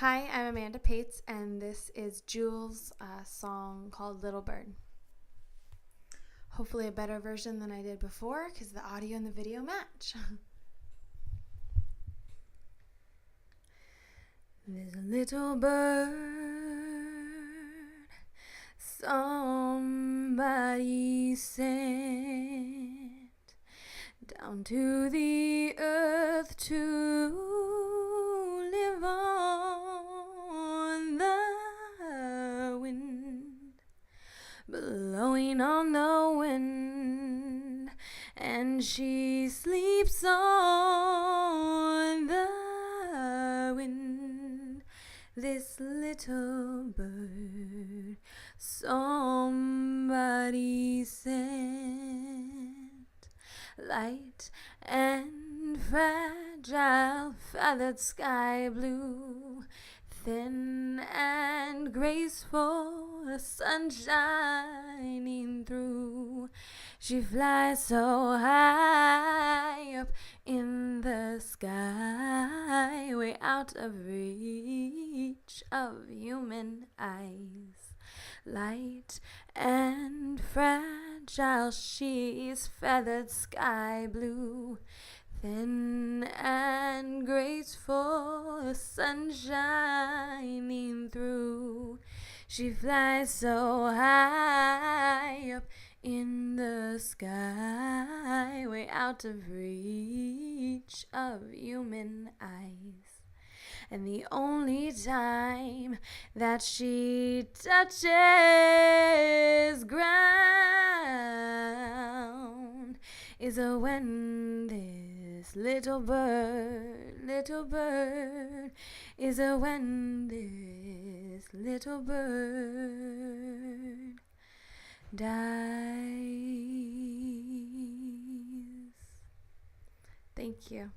Hi, I'm Amanda Pates, and this is Jules' song called Little Bird. Hopefully a better version than I did before, because the audio and the video match. There's a little bird somebody sent down to the earth to live on the wind, blowing on the wind, and she sleeps on the wind. This little bird somebody sent, light and fragile, feathered sky blue, thin and graceful, the sun shining through. She flies so high up in the sky, way out of reach of human eyes. Light and fragile, she's feathered sky blue, thin and graceful, the sun shining through. She flies so high up in the sky, way out of reach of human eyes. And the only time that she touches ground is when this little bird is when this little bird dies. Thank you.